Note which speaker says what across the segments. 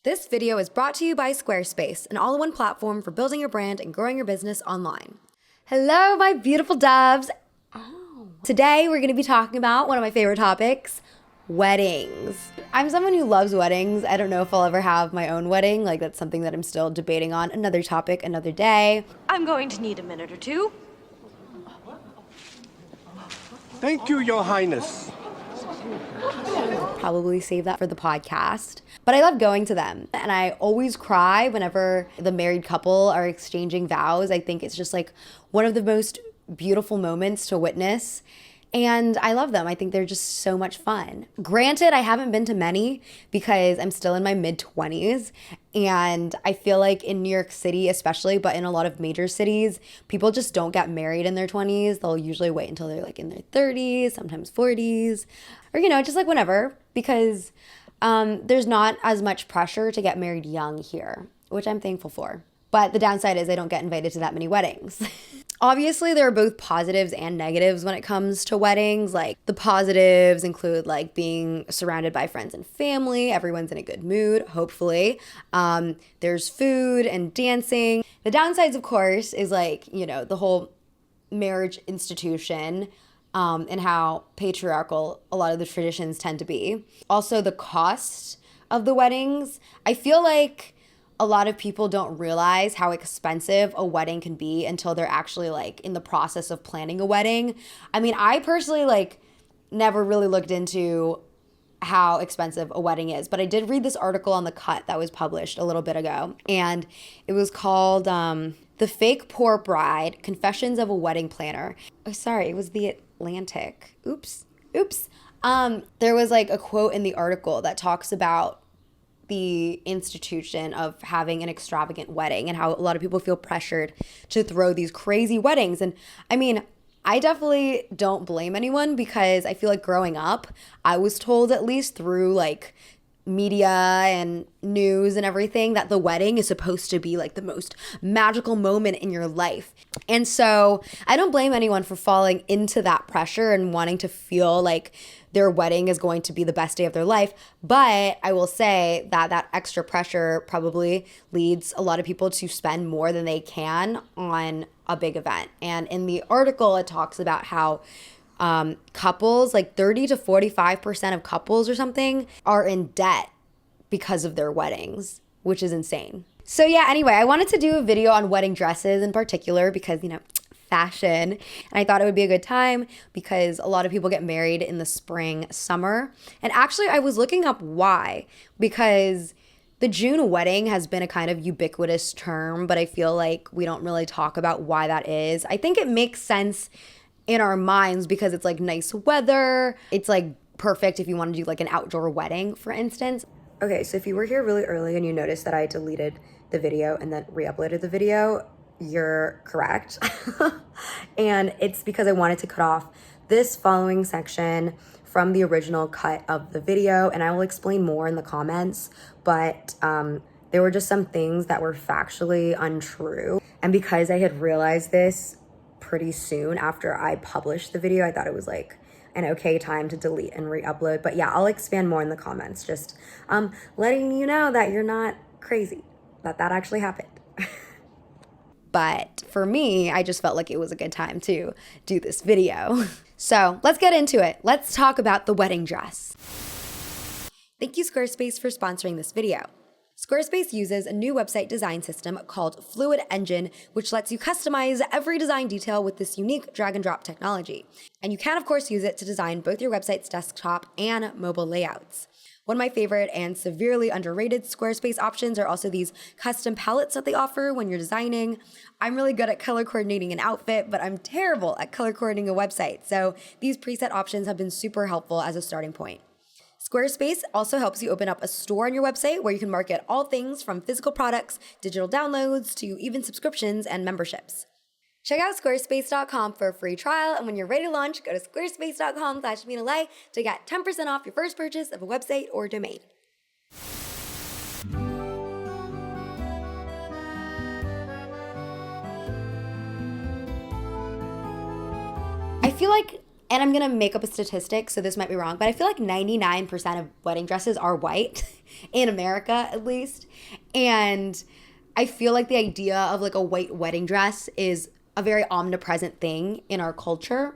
Speaker 1: This video is brought to you by Squarespace, an all-in-one platform for building your brand and growing your business online. Hello, my beautiful doves. Today, we're going to be talking about one of my favorite topics, weddings. I'm someone who loves weddings. I don't know if I'll ever have my own wedding. Like, that's something that I'm still debating on. Another topic, another day.
Speaker 2: I'm going to need a minute or two.
Speaker 3: Thank you, Your Highness.
Speaker 1: Probably save that for the podcast. But I love going to them. And I always cry whenever the married couple are exchanging vows. I think it's just like one of the most beautiful moments to witness. And I love them. I think they're just so much fun. Granted, I haven't been to many because I'm still in my mid-20s. And I feel like in New York City especially, but in a lot of major cities, people just don't get married in their 20s. They'll usually wait until they're like in their 30s, sometimes 40s, or, just like whenever, because there's not as much pressure to get married young here, which I'm thankful for. But the downside is I don't get invited to that many weddings. Obviously, there are both positives and negatives when it comes to weddings. Like, the positives include like being surrounded by friends and family. Everyone's in a good mood, hopefully. There's food and dancing. The downsides, of course, is like, the whole marriage institution and how patriarchal a lot of the traditions tend to be. Also, the cost of the weddings. I feel like a lot of people don't realize how expensive a wedding can be until they're actually like in the process of planning a wedding. I mean, I personally never really looked into how expensive a wedding is, but I did read this article on The Cut that was published a little bit ago, and it was called The Fake Poor Bride, Confessions of a Wedding Planner. Oh, sorry, it was The Atlantic. Oops. There was like a quote in the article that talks about the institution of having an extravagant wedding and how a lot of people feel pressured to throw these crazy weddings. And I mean, I definitely don't blame anyone because I feel like growing up, I was told, at least through like media and news and everything, that the wedding is supposed to be like the most magical moment in your life. And so I don't blame anyone for falling into that pressure and wanting to feel like their wedding is going to be the best day of their life. But I will say that that extra pressure probably leads a lot of people to spend more than they can on a big event. And in the article, it talks about how couples, like 30 to 45% of couples or something, are in debt because of their weddings, which is insane. So yeah, anyway, I wanted to do a video on wedding dresses in particular because, fashion. And I thought it would be a good time because a lot of people get married in the spring, summer. And actually, I was looking up why, because the June wedding has been a kind of ubiquitous term, but I feel like we don't really talk about why that is. I think it makes sense in our minds because it's like nice weather. It's like perfect if you want to do like an outdoor wedding, for instance. Okay, so if you were here really early and you noticed that I deleted the video and then re-uploaded the video, you're correct. And it's because I wanted to cut off this following section from the original cut of the video, and I will explain more in the comments, but there were just some things that were factually untrue. And because I had realized this pretty soon after I published the video, I thought it was like an okay time to delete and re-upload. But yeah, I'll expand more in the comments, just letting you know that you're not crazy, that actually happened. But for me, I just felt like it was a good time to do this video. So let's get into it. Let's talk about the wedding dress. Thank you, Squarespace, for sponsoring this video. Squarespace uses a new website design system called Fluid Engine, which lets you customize every design detail with this unique drag and drop technology. And you can, of course, use it to design both your website's desktop and mobile layouts. One of my favorite and severely underrated Squarespace options are also these custom palettes that they offer when you're designing. I'm really good at color coordinating an outfit, but I'm terrible at color coordinating a website. So these preset options have been super helpful as a starting point. Squarespace also helps you open up a store on your website where you can market all things from physical products, digital downloads, to even subscriptions and memberships. Check out squarespace.com for a free trial, and when you're ready to launch, go to squarespace.com/Mina Le to get 10% off your first purchase of a website or domain. I feel like And I'm gonna make up a statistic, so this might be wrong, but I feel like 99% of wedding dresses are white, in America at least. And I feel like the idea of like a white wedding dress is a very omnipresent thing in our culture.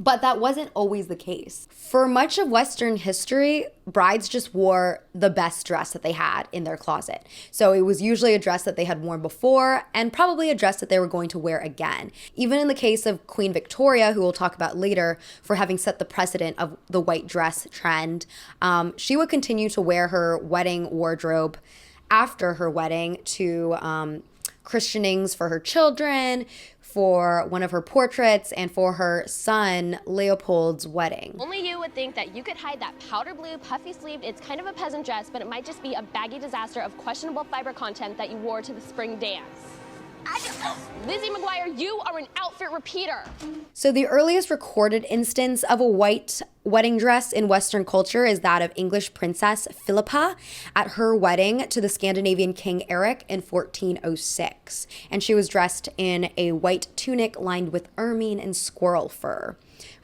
Speaker 1: But that wasn't always the case. For much of Western history, brides just wore the best dress that they had in their closet. So it was usually a dress that they had worn before and probably a dress that they were going to wear again. Even in the case of Queen Victoria, who we'll talk about later, for having set the precedent of the white dress trend, she would continue to wear her wedding wardrobe after her wedding to christenings for her children, for one of her portraits, and for her son Leopold's wedding.
Speaker 4: Only you would think that you could hide that powder blue, puffy sleeved, it's kind of a peasant dress, but it might just be a baggy disaster of questionable fiber content that you wore to the spring dance. Lizzie McGuire, you are an outfit repeater.
Speaker 1: So the earliest recorded instance of a white wedding dress in Western culture is that of English princess Philippa at her wedding to the Scandinavian king Eric in 1406. And she was dressed in a white tunic lined with ermine and squirrel fur.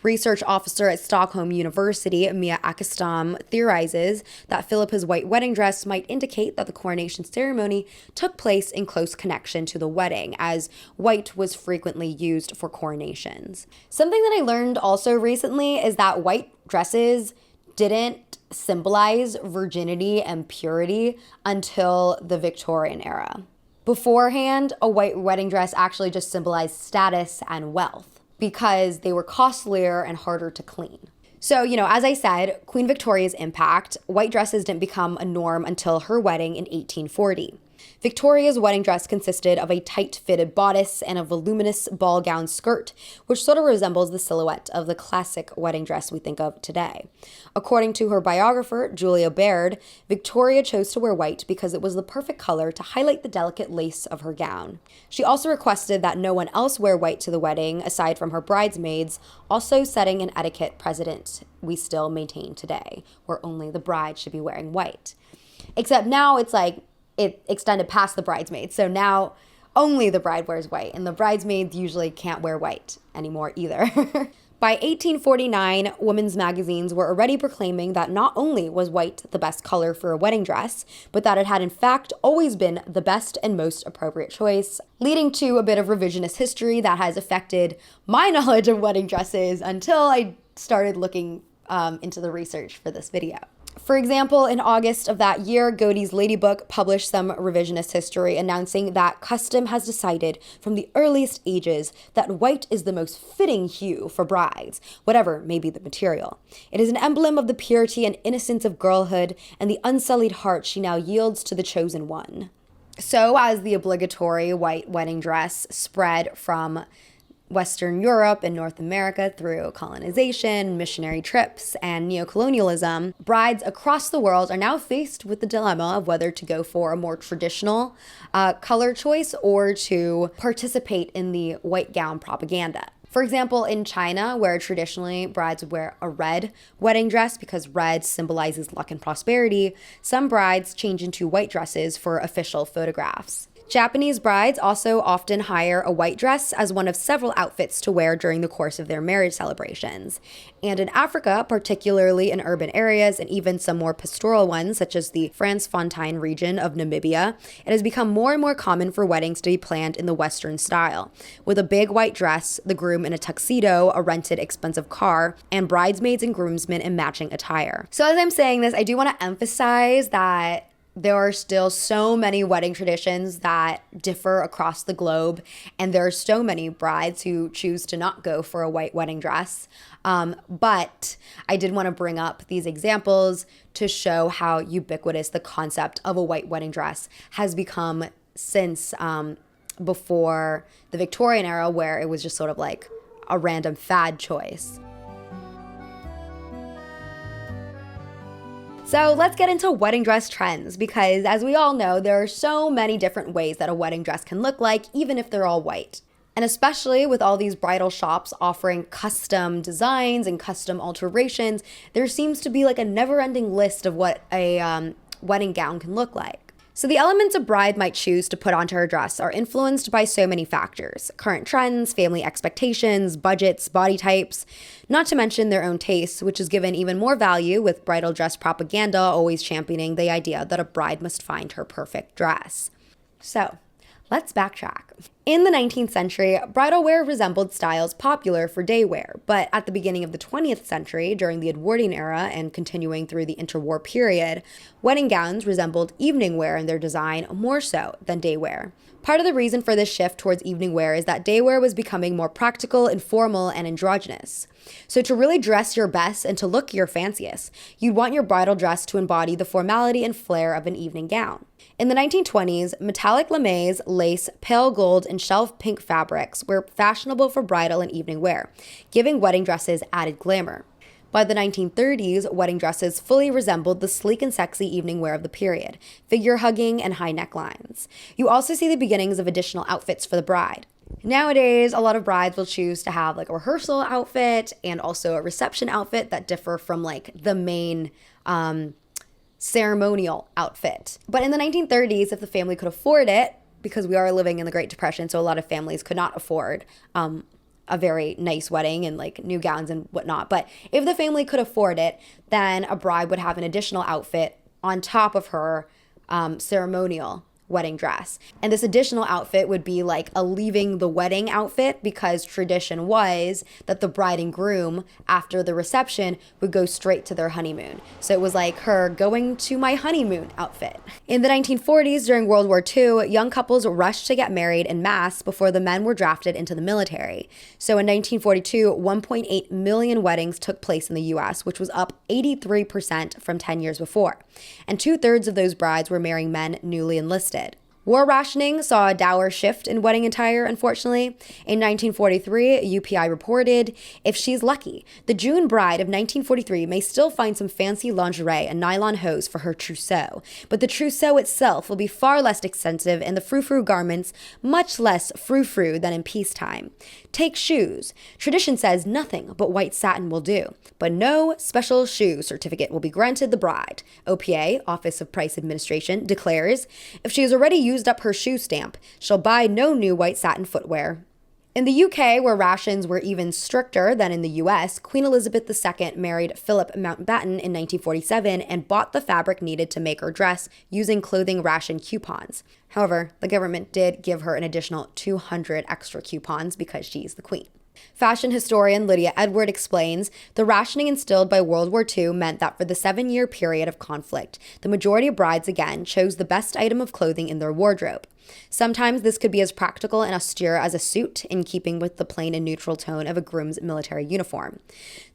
Speaker 1: Research officer at Stockholm University, Mia Åkestam, theorizes that Philippa's white wedding dress might indicate that the coronation ceremony took place in close connection to the wedding, as white was frequently used for coronations. Something that I learned also recently is that white dresses didn't symbolize virginity and purity until the Victorian era. Beforehand, a white wedding dress actually just symbolized status and wealth, because they were costlier and harder to clean. So, as I said, Queen Victoria's impact, white dresses didn't become a norm until her wedding in 1840. Victoria's wedding dress consisted of a tight-fitted bodice and a voluminous ball gown skirt, which sort of resembles the silhouette of the classic wedding dress we think of today. According to her biographer, Julia Baird, Victoria chose to wear white because it was the perfect color to highlight the delicate lace of her gown. She also requested that no one else wear white to the wedding, aside from her bridesmaids, also setting an etiquette precedent we still maintain today, where only the bride should be wearing white. Except now it's like, it extended past the bridesmaids. So now only the bride wears white, and the bridesmaids usually can't wear white anymore either. By 1849, women's magazines were already proclaiming that not only was white the best color for a wedding dress, but that it had in fact always been the best and most appropriate choice, leading to a bit of revisionist history that has affected my knowledge of wedding dresses until I started looking into the research for this video. For example, in August of that year, Godey's Ladybook published some revisionist history announcing that custom has decided from the earliest ages that white is the most fitting hue for brides, whatever may be the material. It is an emblem of the purity and innocence of girlhood and the unsullied heart she now yields to the chosen one. So, as the obligatory white wedding dress spread from Western Europe and North America through colonization, missionary trips, and neocolonialism, brides across the world are now faced with the dilemma of whether to go for a more traditional color choice or to participate in the white gown propaganda. For example, in China, where traditionally brides would wear a red wedding dress because red symbolizes luck and prosperity, some brides change into white dresses for official photographs. Japanese brides also often hire a white dress as one of several outfits to wear during the course of their marriage celebrations. And in Africa, particularly in urban areas and even some more pastoral ones, such as the Fransfontein region of Namibia, it has become more and more common for weddings to be planned in the Western style, with a big white dress, the groom in a tuxedo, a rented expensive car, and bridesmaids and groomsmen in matching attire. So as I'm saying this, I do want to emphasize that there are still so many wedding traditions that differ across the globe, and there are so many brides who choose to not go for a white wedding dress. But I did want to bring up these examples to show how ubiquitous the concept of a white wedding dress has become since before the Victorian era, where it was just sort of like a random fad choice. So let's get into wedding dress trends, because as we all know, there are so many different ways that a wedding dress can look like, even if they're all white. And especially with all these bridal shops offering custom designs and custom alterations, there seems to be like a never-ending list of what a wedding gown can look like. So the elements a bride might choose to put onto her dress are influenced by so many factors: current trends, family expectations, budgets, body types, not to mention their own tastes, which is given even more value with bridal dress propaganda always championing the idea that a bride must find her perfect dress. So, let's backtrack. In the 19th century, bridal wear resembled styles popular for day wear, but at the beginning of the 20th century, during the Edwardian era and continuing through the interwar period, wedding gowns resembled evening wear in their design more so than day wear. Part of the reason for this shift towards evening wear is that day wear was becoming more practical, informal, and androgynous. So to really dress your best and to look your fanciest, you'd want your bridal dress to embody the formality and flair of an evening gown. In the 1920s, metallic lames, lace, pale gold, and shelf pink fabrics were fashionable for bridal and evening wear, giving wedding dresses added glamour. By the 1930s, wedding dresses fully resembled the sleek and sexy evening wear of the period, figure hugging and high necklines. You also see the beginnings of additional outfits for the bride. Nowadays, a lot of brides will choose to have like a rehearsal outfit and also a reception outfit that differ from like the main ceremonial outfit. But in the 1930s, if the family could afford it, because we are living in the Great Depression, so a lot of families could not afford a very nice wedding and like new gowns and whatnot. But if the family could afford it, then a bride would have an additional outfit on top of her ceremonial wedding dress. And this additional outfit would be like a leaving the wedding outfit, because tradition was that the bride and groom after the reception would go straight to their honeymoon. So it was like her going to my honeymoon outfit. In the 1940s, during World War II, young couples rushed to get married en masse before the men were drafted into the military. So in 1942, 1.8 million weddings took place in the US, which was up 83% from 10 years before. And 2/3 of those brides were marrying men newly enlisted. War rationing saw a dour shift in wedding attire, unfortunately. In 1943, UPI reported, if she's lucky, the June bride of 1943 may still find some fancy lingerie and nylon hose for her trousseau, but the trousseau itself will be far less extensive and the frou-frou garments much less frou-frou than in peacetime. Take shoes. Tradition says nothing but white satin will do, but no special shoe certificate will be granted the bride. OPA, Office of Price Administration, declares, if she has already used up her shoe stamp, she'll buy no new white satin footwear. In the UK, where rations were even stricter than in the US, Queen Elizabeth II married Philip Mountbatten in 1947 and bought the fabric needed to make her dress using clothing ration coupons. However, the government did give her an additional 200 extra coupons because she's the queen. Fashion historian Lydia Edward explains, the rationing instilled by World War II meant that for the 7-year period of conflict, the majority of brides again chose the best item of clothing in their wardrobe. Sometimes this could be as practical and austere as a suit, in keeping with the plain and neutral tone of a groom's military uniform.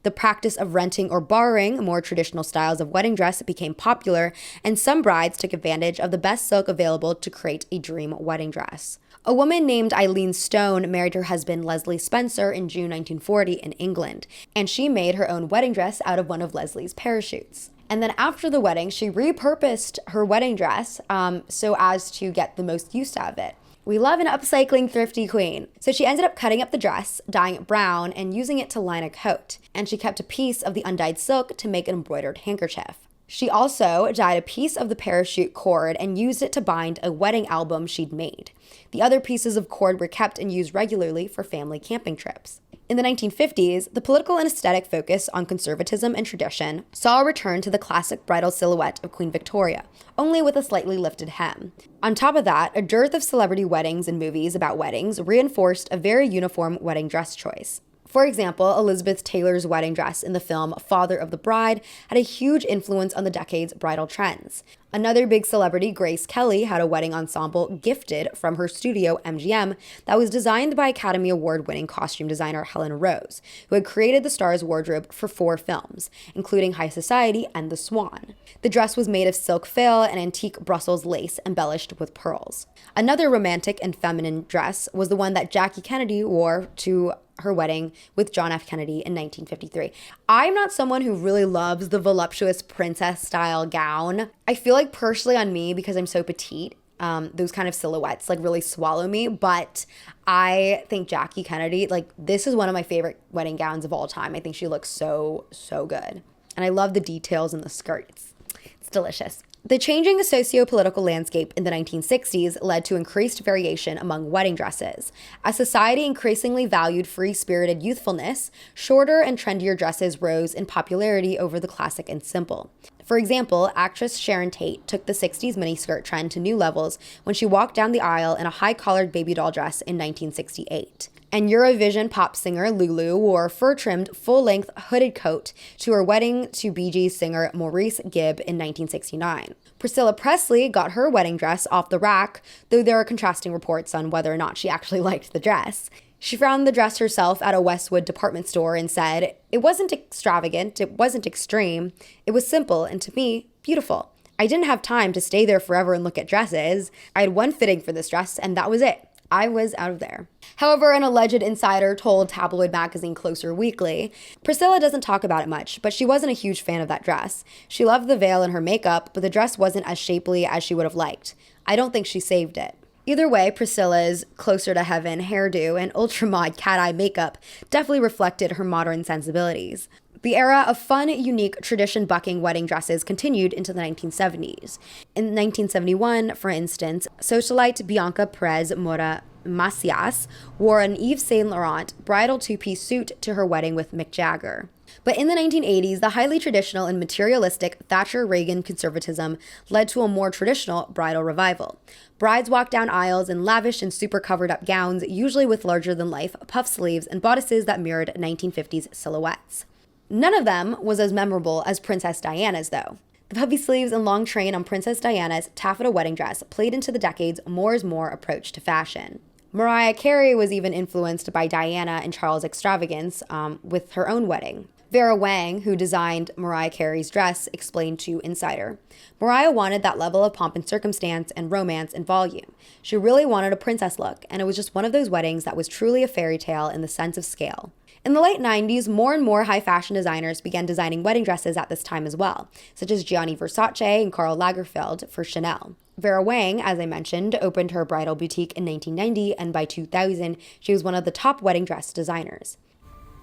Speaker 1: The practice of renting or borrowing more traditional styles of wedding dress became popular, and some brides took advantage of the best silk available to create a dream wedding dress. A woman named Eileen Stone married her husband Leslie Spencer in June 1940 in England, and she made her own wedding dress out of one of Leslie's parachutes. And then after the wedding, she repurposed her wedding dress so as to get the most use out of it. We love an upcycling thrifty queen. So she ended up cutting up the dress, dyeing it brown, and using it to line a coat. And she kept a piece of the undyed silk to make an embroidered handkerchief. She also dyed a piece of the parachute cord and used it to bind a wedding album she'd made. The other pieces of cord were kept and used regularly for family camping trips. In the 1950s, the political and aesthetic focus on conservatism and tradition saw a return to the classic bridal silhouette of Queen Victoria, only with a slightly lifted hem. On top of that, a dearth of celebrity weddings and movies about weddings reinforced a very uniform wedding dress choice. For example, Elizabeth Taylor's wedding dress in the film Father of the Bride had a huge influence on the decade's bridal trends. Another big celebrity, Grace Kelly, had a wedding ensemble gifted from her studio, MGM, that was designed by Academy Award-winning costume designer Helen Rose, who had created the star's wardrobe for 4 films, including High Society and The Swan. The dress was made of silk veil and antique Brussels lace embellished with pearls. Another romantic and feminine dress was the one that Jackie Kennedy wore to her wedding with John F. Kennedy in 1953. I'm not someone who really loves the voluptuous princess-style gown. I feel like personally on me, because I'm so petite, those kind of silhouettes like really swallow me, but I think Jackie Kennedy, like this is one of my favorite wedding gowns of all time. I think she looks so good. And I love the details in the skirts. It's delicious. The changing socio-political landscape in the 1960s led to increased variation among wedding dresses. As society increasingly valued free-spirited youthfulness, shorter and trendier dresses rose in popularity over the classic and simple. For example, actress Sharon Tate took the 60s miniskirt trend to new levels when she walked down the aisle in a high-collared baby doll dress in 1968. And Eurovision pop singer Lulu wore a fur-trimmed, full-length hooded coat to her wedding to Bee Gees singer Maurice Gibb in 1969. Priscilla Presley got her wedding dress off the rack, though there are contrasting reports on whether or not she actually liked the dress. She found the dress herself at a Westwood department store and said, "It wasn't extravagant, it wasn't extreme, it was simple and, to me, beautiful. I didn't have time to stay there forever and look at dresses. I had one fitting for this dress, and that was it. I was out of there." However, an alleged insider told tabloid magazine Closer Weekly, Priscilla doesn't talk about it much, but she wasn't a huge fan of that dress. She loved the veil and her makeup, but the dress wasn't as shapely as she would have liked. I don't think she saved it. Either way, Priscilla's closer to heaven hairdo and ultra-mod cat-eye makeup definitely reflected her modern sensibilities. The era of fun, unique, tradition-bucking wedding dresses continued into the 1970s. In 1971, for instance, socialite Bianca Perez Mora Macias wore an Yves Saint Laurent bridal two-piece suit to her wedding with Mick Jagger. But in the 1980s, the highly traditional and materialistic Thatcher-Reagan conservatism led to a more traditional bridal revival. Brides walked down aisles in lavish and super covered-up gowns, usually with larger-than-life puff sleeves and bodices that mirrored 1950s silhouettes. None of them was as memorable as Princess Diana's, though. The puffy sleeves and long train on Princess Diana's taffeta wedding dress played into the decade's more is more approach to fashion. Mariah Carey was even influenced by Diana and Charles' extravagance with her own wedding. Vera Wang, who designed Mariah Carey's dress, explained to Insider, "Mariah wanted that level of pomp and circumstance and romance and volume. She really wanted a princess look, and it was just one of those weddings that was truly a fairy tale in the sense of scale." In the late 90s, more and more high-fashion designers began designing wedding dresses at this time as well, such as Gianni Versace and Karl Lagerfeld for Chanel. Vera Wang, as I mentioned, opened her bridal boutique in 1990, and by 2000, she was one of the top wedding dress designers.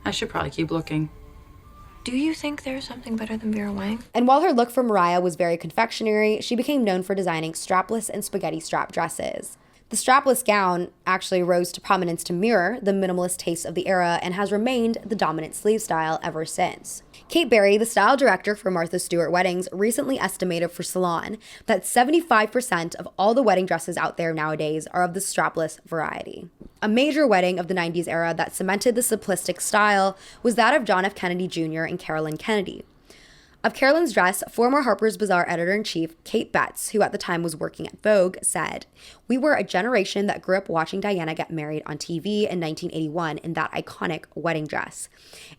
Speaker 5: I should probably keep looking.
Speaker 2: Do you think there's something better than Vera Wang?
Speaker 1: And while her look for Mariah was very confectionery, she became known for designing strapless and spaghetti strap dresses. The strapless gown actually rose to prominence to mirror the minimalist taste of the era and has remained the dominant sleeve style ever since. Kate Berry, the style director for Martha Stewart Weddings, recently estimated for Salon that 75% of all the wedding dresses out there nowadays are of the strapless variety. A major wedding of the 90s era that cemented the simplistic style was that of John F. Kennedy Jr. and Carolyn Kennedy. Of Carolyn's dress, former Harper's Bazaar editor-in-chief Kate Betts, who at the time was working at Vogue, said, "We were a generation that grew up watching Diana get married on TV in 1981 in that iconic wedding dress.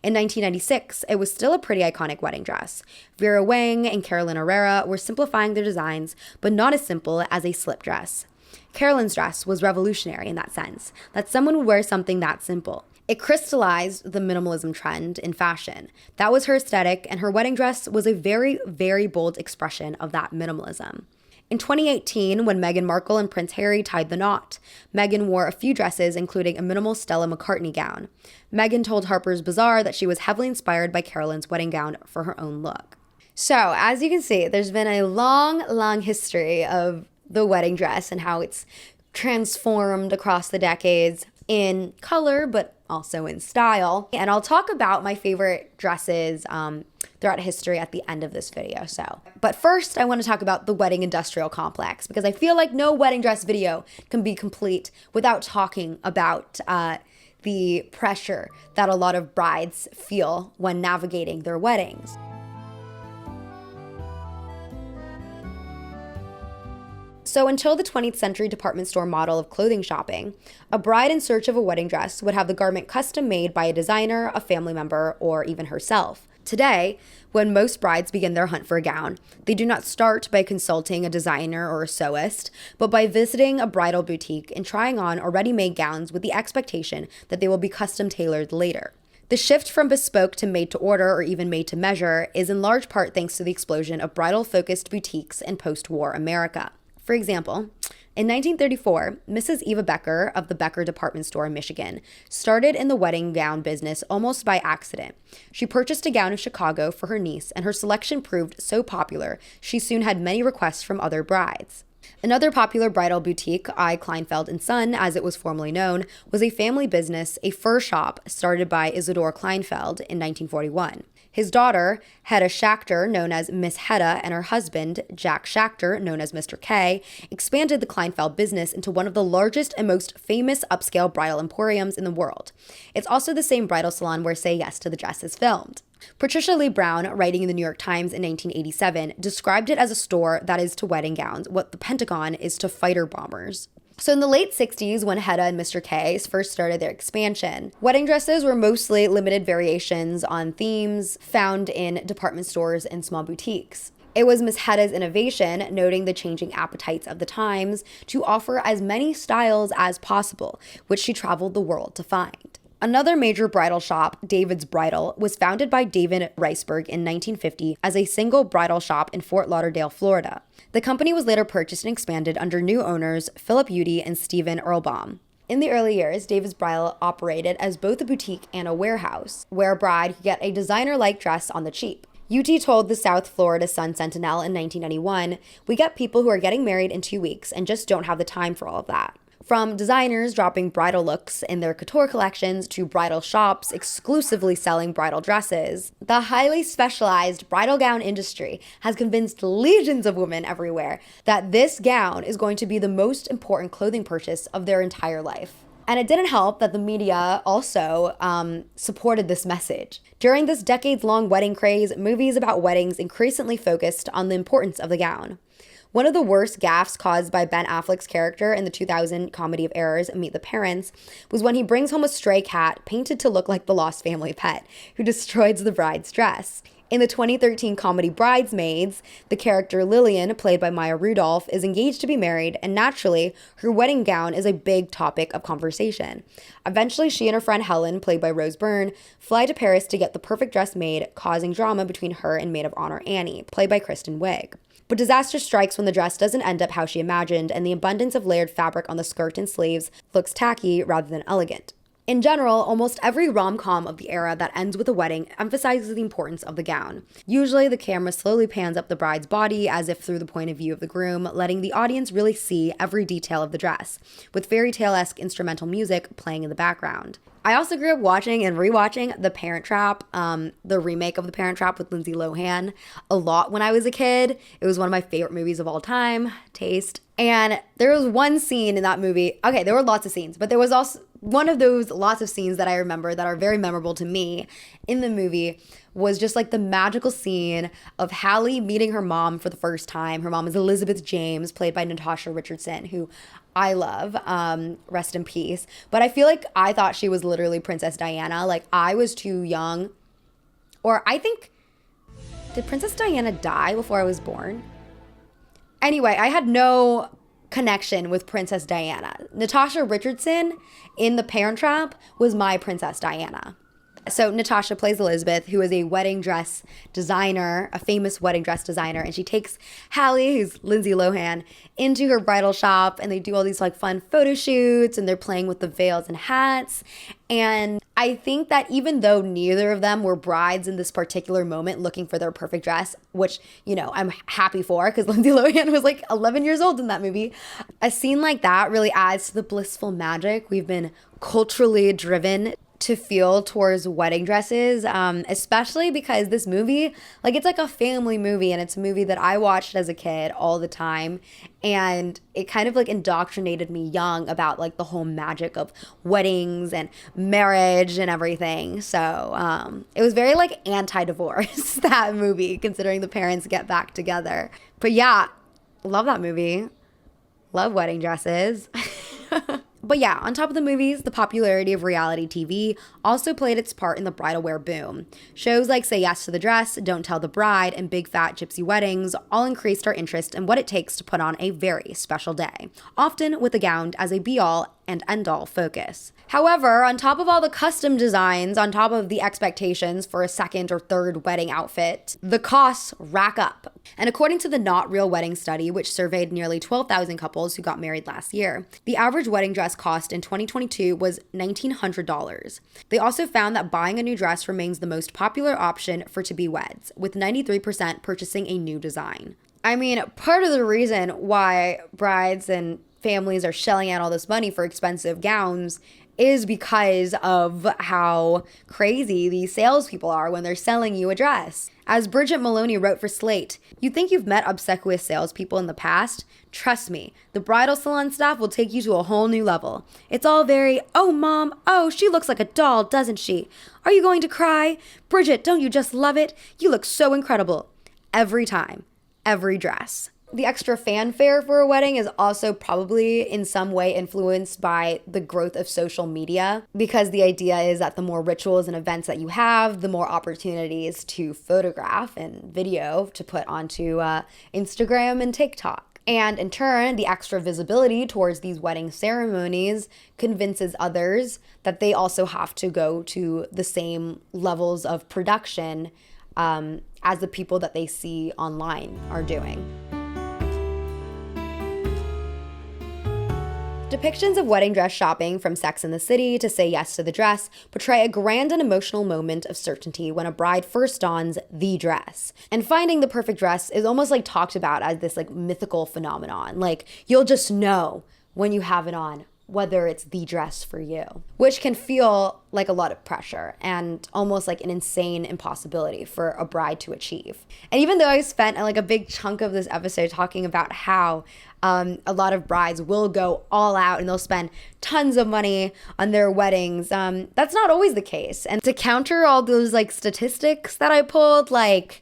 Speaker 1: In 1996, it was still a pretty iconic wedding dress. Vera Wang and Carolyn Herrera were simplifying their designs, but not as simple as a slip dress. Carolyn's dress was revolutionary in that sense, that someone would wear something that simple. It crystallized the minimalism trend in fashion. That was her aesthetic, and her wedding dress was a very, very bold expression of that minimalism." In 2018, when Meghan Markle and Prince Harry tied the knot, Meghan wore a few dresses, including a minimal Stella McCartney gown. Meghan told Harper's Bazaar that she was heavily inspired by Carolyn's wedding gown for her own look. So, as you can see, there's been a long, long history of the wedding dress and how it's transformed across the decades in color, but also in style. And I'll talk about my favorite dresses throughout history at the end of this video. But first, I want to talk about the wedding industrial complex, because I feel like no wedding dress video can be complete without talking about the pressure that a lot of brides feel when navigating their weddings. So until the 20th century department store model of clothing shopping, a bride in search of a wedding dress would have the garment custom made by a designer, a family member, or even herself. Today, when most brides begin their hunt for a gown, they do not start by consulting a designer or a sewist, but by visiting a bridal boutique and trying on already made gowns with the expectation that they will be custom tailored later. The shift from bespoke to made to order or even made to measure is in large part thanks to the explosion of bridal-focused boutiques in post-war America. For example, In 1934, Mrs. Eva Becker of the Becker department store in Michigan started in the wedding gown business almost by accident. She purchased a gown in Chicago for her niece, and her selection proved so popular, she soon had many requests from other brides. Another popular bridal boutique, I. Kleinfeld & Son, as it was formerly known, was a family business, a fur shop started by Isidore Kleinfeld in 1941. His daughter, Hedda Schachter, known as Miss Hedda, and her husband, Jack Schachter, known as Mr. K, expanded the Kleinfeld business into one of the largest and most famous upscale bridal emporiums in the world. It's also the same bridal salon where Say Yes to the Dress is filmed. Patricia Lee Brown, writing in the New York Times in 1987, described it as a store that is to wedding gowns what the Pentagon is to fighter bombers. So in the late 60s, when Hedda and Mr. K first started their expansion, wedding dresses were mostly limited variations on themes found in department stores and small boutiques. It was Miss Hedda's innovation, noting the changing appetites of the times, to offer as many styles as possible, which she traveled the world to find. Another major bridal shop, David's Bridal, was founded by David Reisberg in 1950 as a single bridal shop in Fort Lauderdale, Florida. The company was later purchased and expanded under new owners Philip Udy and Stephen Earlbaum. In the early years, David's Bridal operated as both a boutique and a warehouse, where a bride could get a designer-like dress on the cheap. UT told the South Florida Sun-Sentinel in 1991, "We get people who are getting married in 2 weeks and just don't have the time for all of that." From designers dropping bridal looks in their couture collections to bridal shops exclusively selling bridal dresses, the highly specialized bridal gown industry has convinced legions of women everywhere that this gown is going to be the most important clothing purchase of their entire life. And it didn't help that the media also supported this message. During this decades-long wedding craze, movies about weddings increasingly focused on the importance of the gown. One of the worst gaffes caused by Ben Affleck's character in the 2000 comedy of errors, Meet the Parents, was when he brings home a stray cat painted to look like the lost family pet, who destroys the bride's dress. In the 2013 comedy Bridesmaids, the character Lillian, played by Maya Rudolph, is engaged to be married, and naturally, her wedding gown is a big topic of conversation. Eventually, she and her friend Helen, played by Rose Byrne, fly to Paris to get the perfect dress made, causing drama between her and maid of honor Annie, played by Kristen Wiig. But disaster strikes when the dress doesn't end up how she imagined, and the abundance of layered fabric on the skirt and sleeves looks tacky rather than elegant. In general, almost every rom-com of the era that ends with a wedding emphasizes the importance of the gown. Usually, the camera slowly pans up the bride's body as if through the point of view of the groom, letting the audience really see every detail of the dress, with fairy tale-esque instrumental music playing in the background. I also grew up watching and rewatching The Parent Trap, the remake of The Parent Trap with Lindsay Lohan, a lot when I was a kid. It was one of my favorite movies of all time, taste. And there was one scene in that movie. Okay, there were lots of scenes, but there was also one of those lots of scenes that I remember that are very memorable to me in the movie was just like the magical scene of Hallie meeting her mom for the first time. Her mom is Elizabeth James, played by Natasha Richardson, who I love, rest in peace. But I feel like I thought she was literally Princess Diana. Like, I was too young. Or I think, did Princess Diana die before I was born? Anyway, I had no connection with Princess Diana. Natasha Richardson in The Parent Trap was my Princess Diana. So Natasha plays Elizabeth, who is a wedding dress designer, a famous wedding dress designer, and she takes Hallie, who's Lindsay Lohan, into her bridal shop, and they do all these like fun photo shoots, and they're playing with the veils and hats. And I think that even though neither of them were brides in this particular moment looking for their perfect dress, which, you know, I'm happy for because Lindsay Lohan was like 11 years old in that movie, a scene like that really adds to the blissful magic we've been culturally driven to feel towards wedding dresses, especially because this movie, like, it's like a family movie, and it's a movie that I watched as a kid all the time, and it kind of like indoctrinated me young about like the whole magic of weddings and marriage and everything. So it was very like anti-divorce, that movie, considering the parents get back together. But yeah, love that movie. Love wedding dresses. But yeah, on top of the movies, the popularity of reality TV also played its part in the bridal wear boom. Shows like Say Yes to the Dress, Don't Tell the Bride, and Big Fat Gypsy Weddings all increased our interest in what it takes to put on a very special day, often with the gown as a be-all and end-all focus. However, on top of all the custom designs, on top of the expectations for a second or third wedding outfit, the costs rack up. And according to the Not Real Wedding study, which surveyed nearly 12,000 couples who got married last year, the average wedding dress cost in 2022 was $1,900. They also found that buying a new dress remains the most popular option for to-be weds, with 93% purchasing a new design. I mean, part of the reason why brides and families are shelling out all this money for expensive gowns is because of how crazy these salespeople are when they're selling you a dress. As Bridget Maloney wrote for Slate, "You think you've met obsequious salespeople in the past? Trust me, the bridal salon staff will take you to a whole new level. It's all very, oh mom, oh she looks like a doll, doesn't she? Are you going to cry? Bridget, don't you just love it? You look so incredible." Every time, every dress. The extra fanfare for a wedding is also probably in some way influenced by the growth of social media, because the idea is that the more rituals and events that you have, the more opportunities to photograph and video to put onto Instagram and TikTok. And in turn, the extra visibility towards these wedding ceremonies convinces others that they also have to go to the same levels of production as the people that they see online are doing. Depictions of wedding dress shopping, from Sex and the City to Say Yes to the Dress, portray a grand and emotional moment of certainty when a bride first dons the dress. And finding the perfect dress is almost like talked about as this like mythical phenomenon. Like, you'll just know when you have it on whether it's the dress for you, which can feel like a lot of pressure and almost like an insane impossibility for a bride to achieve. And even though I spent like a big chunk of this episode talking about how a lot of brides will go all out and they'll spend tons of money on their weddings, that's not always the case. And to counter all those like statistics that I pulled, like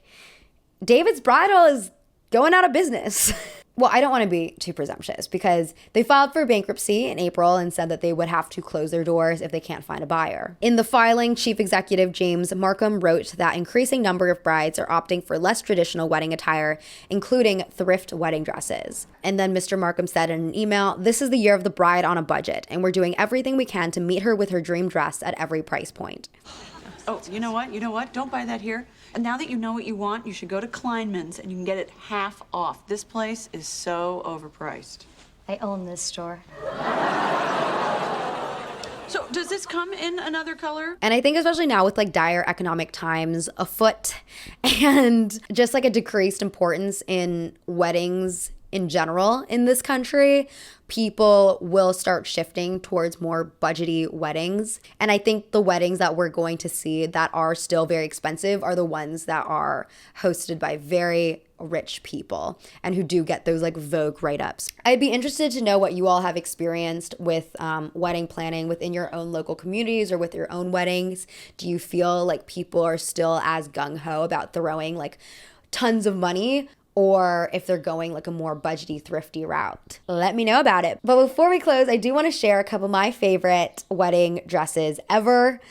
Speaker 1: David's Bridal is going out of business. Well, I don't want to be too presumptuous because they filed for bankruptcy in April and said that they would have to close their doors if they can't find a buyer. In the filing, Chief Executive James Markham wrote that increasing number of brides are opting for less traditional wedding attire, including thrift wedding dresses. And then Mr. Markham said in an email, "This is the year of the bride on a budget, and we're doing everything we can to meet her with her dream dress at every price point."
Speaker 5: Oh, you know what? Don't buy that here. And now that you know what you want, you should go to Kleinman's and you can get it half off. This place is so overpriced.
Speaker 6: I own this store.
Speaker 5: So does this come in another color?
Speaker 1: And I think especially now with like dire economic times afoot and just like a decreased importance in weddings in general in this country, people will start shifting towards more budgety weddings. And I think the weddings that we're going to see that are still very expensive are the ones that are hosted by very rich people and who do get those like Vogue write-ups. I'd be interested to know what you all have experienced with wedding planning within your own local communities or with your own weddings. Do you feel like people are still as gung-ho about throwing like tons of money, or if they're going like a more budgety, thrifty route? Let me know about it. But before we close, I do want to share a couple of my favorite wedding dresses ever,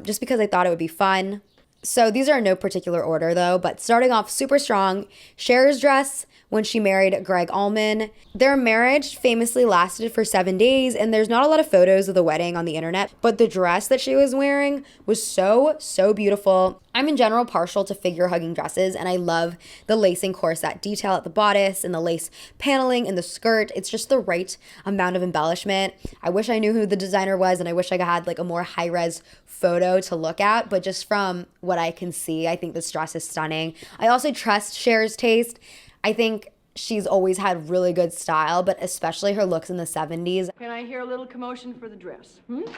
Speaker 1: just because I thought it would be fun. So these are in no particular order though, but starting off super strong, Cher's dress when she married Greg Allman. Their marriage famously lasted for 7 days, and there's not a lot of photos of the wedding on the internet, but the dress that she was wearing was so beautiful. I'm in general partial to figure-hugging dresses, and I love the lacing corset detail at the bodice and the lace paneling in the skirt. It's just the right amount of embellishment. I wish I knew who the designer was, and I wish I had like a more high-res photo to look at, but just from what I can see, I think this dress is stunning. I also trust Cher's taste. I think she's always had really good style, but especially her looks in the 70s.
Speaker 7: Can I hear a little commotion for the dress? A little bit?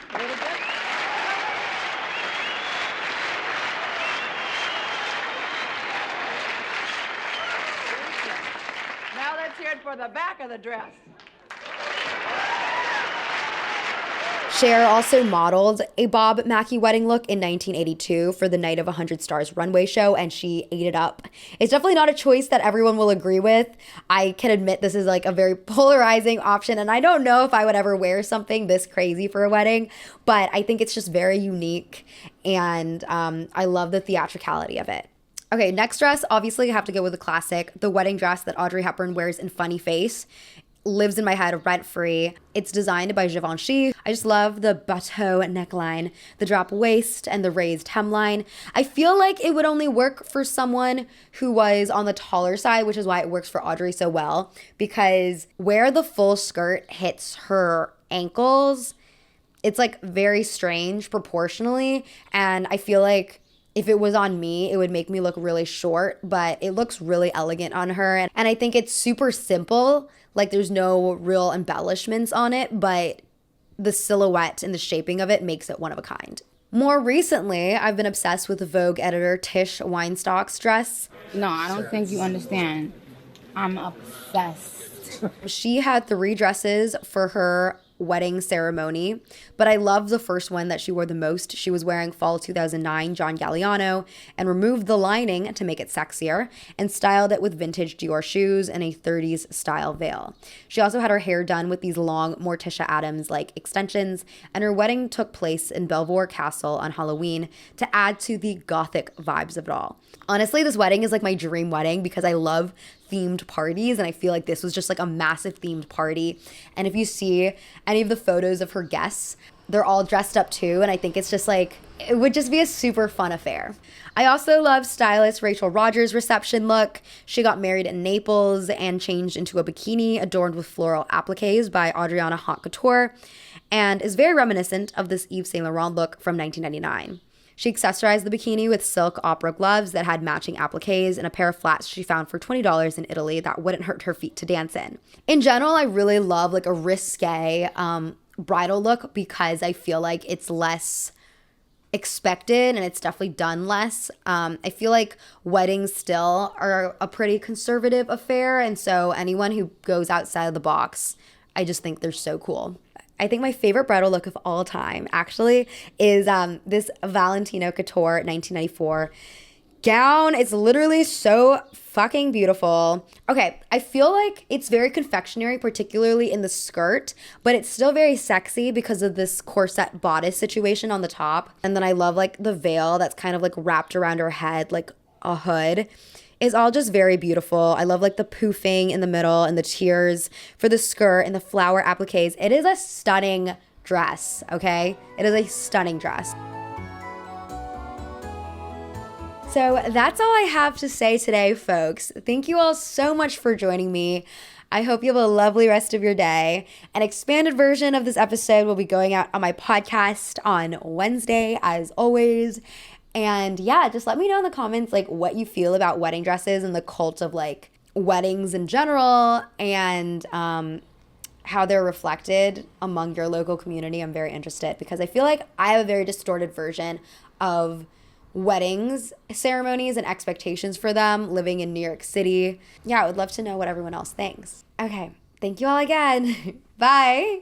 Speaker 7: Now let's hear it for the back of the dress.
Speaker 1: Cher also modeled a Bob Mackie wedding look in 1982 for the Night of 100 Stars runway show, and she ate it up. It's definitely not a choice that everyone will agree with. I can admit this is like a very polarizing option, and I don't know if I would ever wear something this crazy for a wedding, but I think it's just very unique, and I love the theatricality of it. Okay, next dress, obviously I have to go with a classic, the wedding dress that Audrey Hepburn wears in Funny Face. lives in my head rent-free. It's designed by Givenchy. I just love the bateau neckline, the drop waist, and the raised hemline. I feel like it would only work for someone who was on the taller side, which is why it works for Audrey so well, because where the full skirt hits her ankles, it's like very strange proportionally, and I feel like if it was on me, it would make me look really short, but it looks really elegant on her. And I think it's super simple. Like there's no real embellishments on it, but the silhouette and the shaping of it makes it one of a kind. More recently, I've been obsessed with Vogue editor Tish Weinstock's dress.
Speaker 6: No, I don't think you understand. I'm obsessed.
Speaker 1: She had 3 dresses for her wedding ceremony, but I love the first one that she wore the most. She was wearing fall 2009 John Galliano and removed the lining to make it sexier and styled it with vintage Dior shoes and a 30s style veil. She also had her hair done with these long Morticia Adams like extensions, and her wedding took place in Belvoir Castle on Halloween to add to the gothic vibes of it all. Honestly, this wedding is like my dream wedding because I love themed parties, and I feel like this was just like a massive themed party. And if you see any of the photos of her guests, they're all dressed up too, and I think it's just like, it would just be a super fun affair. I also love stylist Rachel Rogers' reception look. She got married in Naples and changed into a bikini adorned with floral appliques by Adriana Haute Couture, and is very reminiscent of this Yves Saint Laurent look from 1999. She accessorized the bikini with silk opera gloves that had matching appliques and a pair of flats she found for $20 in Italy that wouldn't hurt her feet to dance in. In general, I really love like a risque bridal look because I feel like it's less expected and it's definitely done less. I feel like weddings still are a pretty conservative affair, and so anyone who goes outside of the box, I just think they're so cool. I think my favorite bridal look of all time actually is this Valentino Couture 1994 gown. It's literally so fucking beautiful. Okay, I feel like it's very confectionery, particularly in the skirt, but it's still very sexy because of this corset bodice situation on the top. And then I love like the veil that's kind of like wrapped around her head like a hood. Is all just very beautiful. I love like the poofing in the middle and the tiers for the skirt and the flower appliques. It is a stunning dress, okay? It is a stunning dress. So that's all I have to say today, folks. Thank you all so much for joining me. I hope you have a lovely rest of your day. An expanded version of this episode will be going out on my podcast on Wednesday, as always. And yeah, just let me know in the comments like what you feel about wedding dresses and the cult of like weddings in general, and how they're reflected among your local community. I'm very interested because I feel like I have a very distorted version of weddings, ceremonies, and expectations for them living in New York City. Yeah, I would love to know what everyone else thinks. Okay, thank you all again. Bye.